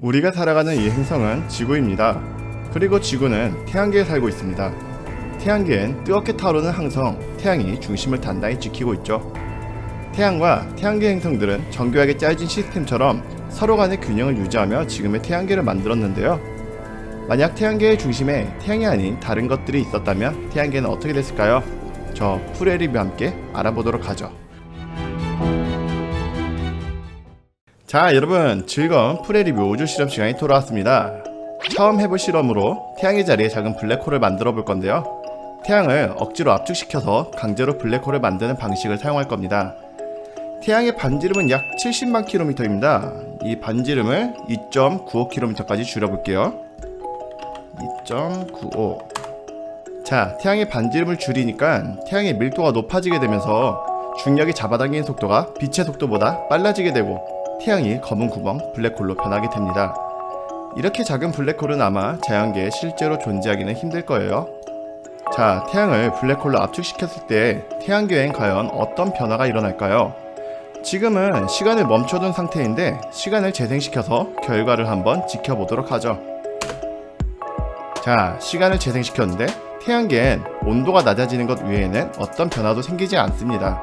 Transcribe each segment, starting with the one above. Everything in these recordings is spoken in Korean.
우리가 살아가는 이 행성은 지구입니다. 그리고 지구는 태양계에 살고 있습니다. 태양계엔 뜨겁게 타오르는 항성, 태양이 중심을 단단히 지키고 있죠. 태양과 태양계 행성들은 정교하게 짜여진 시스템처럼 서로 간의 균형을 유지하며 지금의 태양계를 만들었는데요. 만약 태양계의 중심에 태양이 아닌 다른 것들이 있었다면 태양계는 어떻게 됐을까요? 저 프레리뷰와 함께 알아보도록 하죠. 자, 여러분, 즐거운 프레리뷰 우주 실험 시간이 돌아왔습니다. 처음 해볼 실험으로 태양의 자리에 작은 블랙홀을 만들어 볼 건데요. 태양을 억지로 압축시켜서 강제로 블랙홀을 만드는 방식을 사용할 겁니다. 태양의 반지름은 약 70만 km입니다. 이 반지름을 2.95km까지 줄여볼게요. 2.95. 자, 태양의 반지름을 줄이니까 태양의 밀도가 높아지게 되면서 중력이 잡아당기는 속도가 빛의 속도보다 빨라지게 되고 태양이 검은 구멍 블랙홀로 변하게 됩니다. 이렇게 작은 블랙홀은 아마 자연계에 실제로 존재하기는 힘들 거예요. 자, 태양을 블랙홀로 압축시켰을 때 태양계엔 과연 어떤 변화가 일어날까요? 지금은 시간을 멈춰둔 상태인데 시간을 재생시켜서 결과를 한번 지켜보도록 하죠. 자, 시간을 재생시켰는데 태양계엔 온도가 낮아지는 것 외에는 어떤 변화도 생기지 않습니다.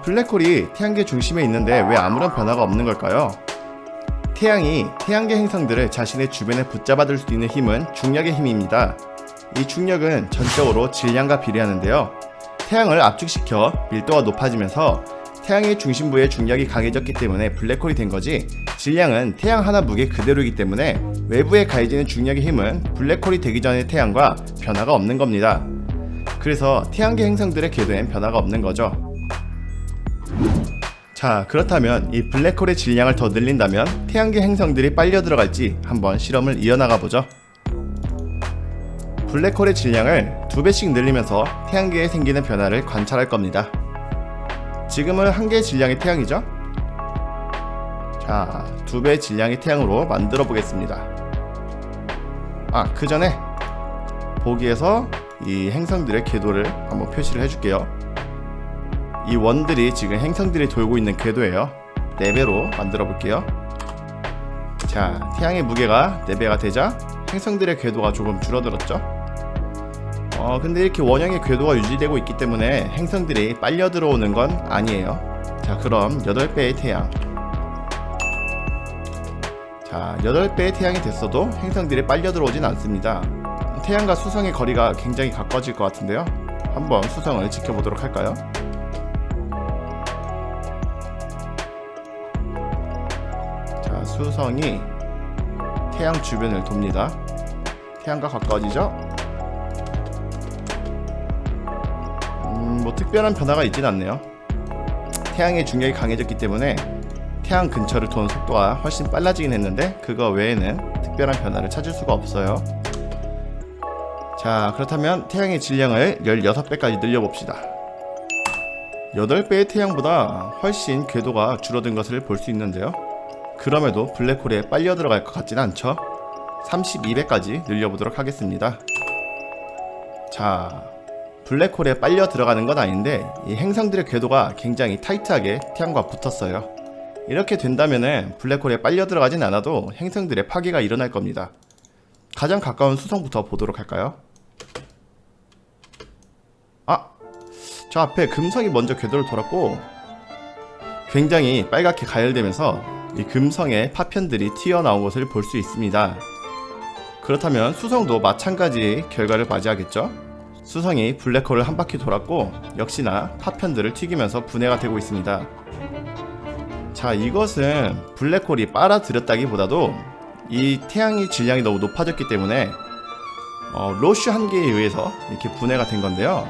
블랙홀이 태양계 중심에 있는데 왜 아무런 변화가 없는 걸까요? 태양이 태양계 행성들을 자신의 주변에 붙잡아둘 수 있는 힘은 중력의 힘입니다. 이 중력은 전적으로 질량과 비례하는데요. 태양을 압축시켜 밀도가 높아지면서 태양의 중심부의 중력이 강해졌기 때문에 블랙홀이 된 거지, 질량은 태양 하나 무게 그대로이기 때문에 외부에 가해지는 중력의 힘은 블랙홀이 되기 전의 태양과 변화가 없는 겁니다. 그래서 태양계 행성들의 궤도엔 변화가 없는 거죠. 자, 그렇다면 이 블랙홀의 질량을 더 늘린다면 태양계 행성들이 빨려 들어갈지 한번 실험을 이어나가 보죠. 블랙홀의 질량을 2배씩 늘리면서 태양계에 생기는 변화를 관찰할 겁니다. 지금은 1개의 질량의 태양이죠? 자, 2배의 질량의 태양으로 만들어 보겠습니다. 그 전에 보기에서 이 행성들의 궤도를 한번 표시를 해줄게요. 이 원들이 지금 행성들이 돌고 있는 궤도예요. 4배로 만들어 볼게요. 자, 태양의 무게가 4배가 되자 행성들의 궤도가 조금 줄어들었죠? 근데 이렇게 원형의 궤도가 유지되고 있기 때문에 행성들이 빨려 들어오는 건 아니에요. 자, 그럼 8배의 태양. 자, 8배의 태양이 됐어도 행성들이 빨려 들어오진 않습니다. 태양과 수성의 거리가 굉장히 가까워질 것 같은데요. 한번 수성을 지켜보도록 할까요? 자, 수성이 태양 주변을 돕니다. 태양과 가까워지죠? 뭐 특별한 변화가 있진 않네요. 태양의 중력이 강해졌기 때문에 태양 근처를 도는 속도가 훨씬 빨라지긴 했는데 그거 외에는 특별한 변화를 찾을 수가 없어요. 자, 그렇다면 태양의 질량을 16배까지 늘려봅시다. 8배의 태양보다 훨씬 궤도가 줄어든 것을 볼 수 있는데요. 그럼에도 블랙홀에 빨려 들어갈 것 같지는 않죠? 32배까지 늘려보도록 하겠습니다. 자, 블랙홀에 빨려 들어가는 건 아닌데 이 행성들의 궤도가 굉장히 타이트하게 태양과 붙었어요. 이렇게 된다면은 블랙홀에 빨려 들어가진 않아도 행성들의 파괴가 일어날 겁니다. 가장 가까운 수성부터 보도록 할까요? 저 앞에 금성이 먼저 궤도를 돌았고 굉장히 빨갛게 가열되면서 이 금성의 파편들이 튀어나온 것을 볼 수 있습니다. 그렇다면 수성도 마찬가지 결과를 맞이하겠죠? 수성이 블랙홀을 한 바퀴 돌았고 역시나 파편들을 튀기면서 분해가 되고 있습니다. 자, 이것은 블랙홀이 빨아들였다기보다도 이 태양의 질량이 너무 높아졌기 때문에 로슈 한계에 의해서 이렇게 분해가 된 건데요.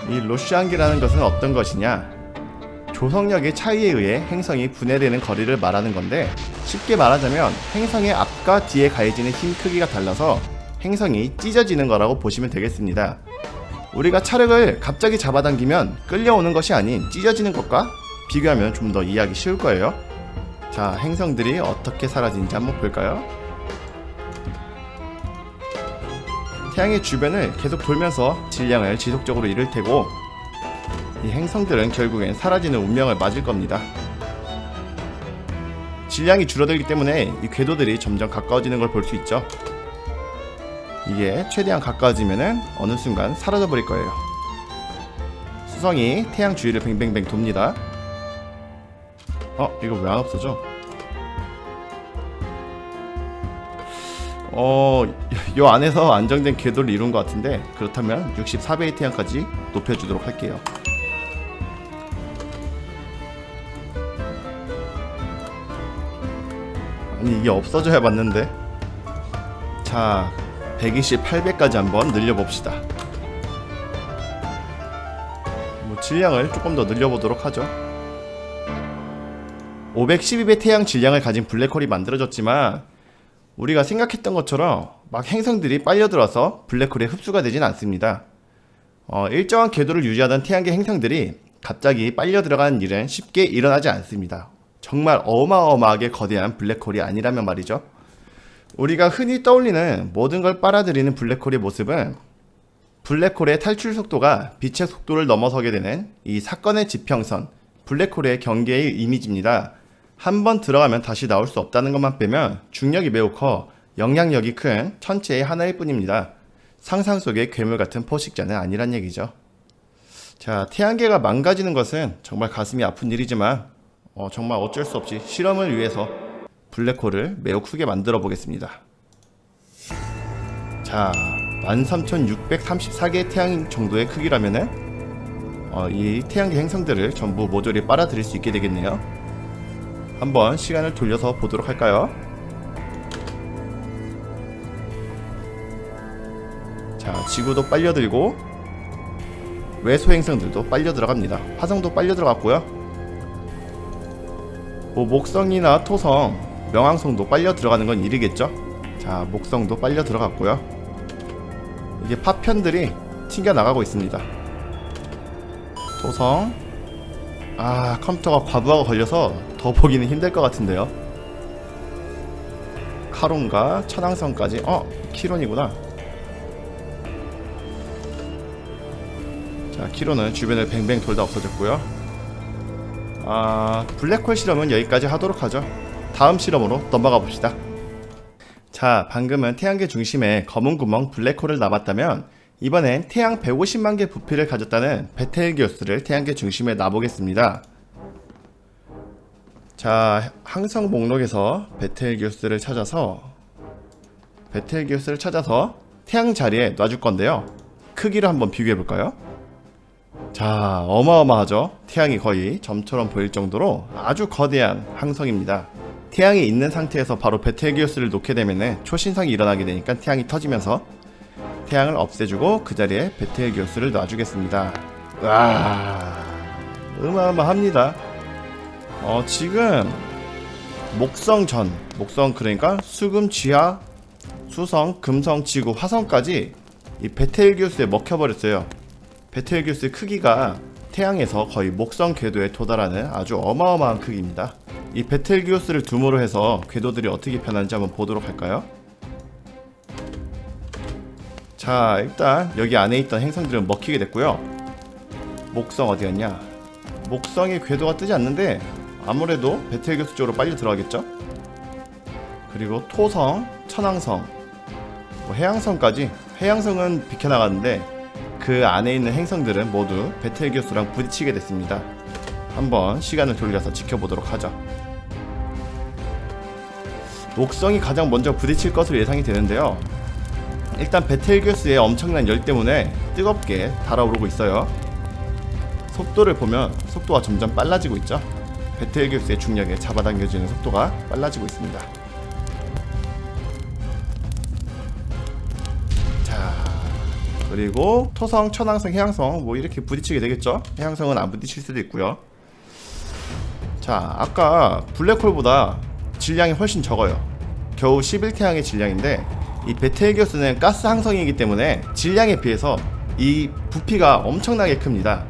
이 로슈 한계라는 것은 어떤 것이냐, 조성력의 차이에 의해 행성이 분해되는 거리를 말하는 건데, 쉽게 말하자면 행성의 앞과 뒤에 가해지는 힘 크기가 달라서 행성이 찢어지는 거라고 보시면 되겠습니다. 우리가 찰흙을 갑자기 잡아당기면 끌려오는 것이 아닌 찢어지는 것과 비교하면 좀 더 이해하기 쉬울 거예요. 자, 행성들이 어떻게 사라지는지 한번 볼까요? 태양의 주변을 계속 돌면서 질량을 지속적으로 잃을 테고 이 행성들은 결국엔 사라지는 운명을 맞을 겁니다. 질량이 줄어들기 때문에 이 궤도들이 점점 가까워지는 걸 볼 수 있죠. 이게 최대한 가까워지면은 어느 순간 사라져 버릴 거예요. 수성이 태양 주위를 뱅뱅뱅 돕니다. 이거 왜 안 없어져? 요 안에서 안정된 궤도를 이룬 것 같은데, 그렇다면 64배의 태양까지 높여주도록 할게요. 아니, 이게 없어져야 맞는데. 자, 128배까지 한번 늘려봅시다. 뭐 질량을 조금 더 늘려보도록 하죠. 512배 태양 질량을 가진 블랙홀이 만들어졌지만 우리가 생각했던 것처럼 막 행성들이 빨려들어서 블랙홀에 흡수가 되진 않습니다. 일정한 궤도를 유지하던 태양계 행성들이 갑자기 빨려 들어가는 일은 쉽게 일어나지 않습니다. 정말 어마어마하게 거대한 블랙홀이 아니라면 말이죠. 우리가 흔히 떠올리는 모든 걸 빨아들이는 블랙홀의 모습은 블랙홀의 탈출 속도가 빛의 속도를 넘어서게 되는 이 사건의 지평선, 블랙홀의 경계의 이미지입니다. 한번 들어가면 다시 나올 수 없다는 것만 빼면 중력이 매우 커 영향력이 큰 천체의 하나일 뿐입니다. 상상 속의 괴물 같은 포식자는 아니란 얘기죠. 자, 태양계가 망가지는 것은 정말 가슴이 아픈 일이지만 정말 어쩔 수 없이 실험을 위해서 블랙홀을 매우 크게 만들어 보겠습니다. 자, 13,634개의 태양 정도의 크기라면은 이 태양계 행성들을 전부 모조리 빨아들일 수 있게 되겠네요. 한번 시간을 돌려서 보도록 할까요? 자, 지구도 빨려들고 외소 행성들도 빨려 들어갑니다. 화성도 빨려 들어갔고요. 뭐 목성이나 토성, 명왕성도 빨려 들어가는 건 일이겠죠. 자, 목성도 빨려 들어갔고요. 이게 파편들이 튕겨 나가고 있습니다. 토성, 컴퓨터가 과부하가 걸려서 더 보기는 힘들 것 같은데요. 카론과 천왕성까지 키론이구나. 자, 키론은 주변을 뱅뱅 돌다 없어졌고요. 블랙홀 실험은 여기까지 하도록 하죠. 다음 실험으로 넘어가 봅시다. 자, 방금은 태양계 중심에 검은 구멍 블랙홀을 놔봤다면 이번엔 태양 150만 개 부피를 가졌다는 베텔기우스를 태양계 중심에 놔보겠습니다. 자, 항성 목록에서 베텔기우스를 찾아서 태양 자리에 놔줄 건데요. 크기를 한번 비교해 볼까요? 자, 어마어마하죠? 태양이 거의 점처럼 보일 정도로 아주 거대한 항성입니다. 태양이 있는 상태에서 바로 베텔기우스를 놓게 되면 초신성이 일어나게 되니까 태양이 터지면서 태양을 없애주고 그 자리에 베텔기우스를 놔주겠습니다. 와, 어마어마합니다. 지금 목성 그러니까 수금, 쥐하, 수성, 금성, 지구, 화성까지 이 베텔기우스에 먹혀버렸어요. 베텔기우스의 크기가 태양에서 거의 목성 궤도에 도달하는 아주 어마어마한 크기입니다. 이 베텔기우스를 둠으로 해서 궤도들이 어떻게 변하는지 한번 보도록 할까요? 자, 일단 여기 안에 있던 행성들은 먹히게 됐고요. 목성 어디였냐? 목성의 궤도가 뜨지 않는데 아무래도 베텔기우스 쪽으로 빨리 들어가겠죠? 그리고 토성, 천왕성, 해양성까지. 해양성은 비켜나갔는데 그 안에 있는 행성들은 모두 베텔기우스랑 부딪히게 됐습니다. 한번 시간을 돌려서 지켜보도록 하죠. 목성이 가장 먼저 부딪힐 것으로 예상이 되는데요. 일단 베텔기우스의 엄청난 열 때문에 뜨겁게 달아오르고 있어요. 속도를 보면 속도가 점점 빨라지고 있죠. 베텔기우스의 중력에 잡아당겨지는 속도가 빨라지고 있습니다. 자, 그리고 토성, 천왕성, 해양성 이렇게 부딪히게 되겠죠. 해양성은 안 부딪힐 수도 있고요. 자, 아까 블랙홀보다 질량이 훨씬 적어요. 겨우 11태양의 질량인데 이 베텔기우스는 가스 항성이기 때문에 질량에 비해서 이 부피가 엄청나게 큽니다.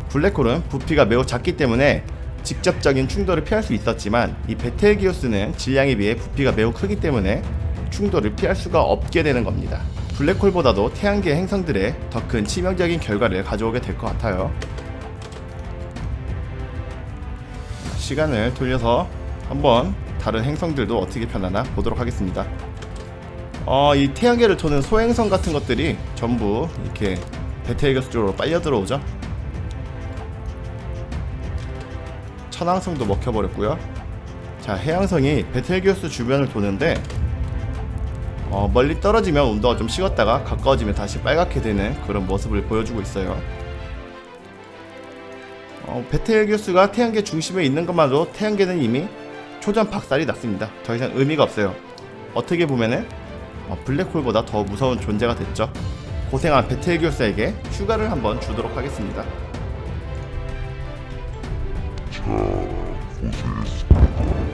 블랙홀은 부피가 매우 작기 때문에 직접적인 충돌을 피할 수 있었지만 이 베텔기우스는 질량에 비해 부피가 매우 크기 때문에 충돌을 피할 수가 없게 되는 겁니다. 블랙홀보다도 태양계 행성들의 더 큰 치명적인 결과를 가져오게 될 것 같아요. 시간을 돌려서 한번 다른 행성들도 어떻게 변하나 보도록 하겠습니다. 이 태양계를 도는 소행성 같은 것들이 전부 이렇게 베텔게우스 쪽으로 빨려 들어오죠. 천왕성도 먹혀버렸고요. 자, 해양성이 베텔게우스 주변을 도는데 멀리 떨어지면 온도가 좀 식었다가 가까워지면 다시 빨갛게 되는 그런 모습을 보여주고 있어요. 베텔게우스가 태양계 중심에 있는 것만으로 태양계는 이미 초전 박살이 났습니다. 더 이상 의미가 없어요. 어떻게 보면은 블랙홀보다 더 무서운 존재가 됐죠. 고생한 베텔게우스에게 휴가를 한번 주도록 하겠습니다. 자, 고생했습니다.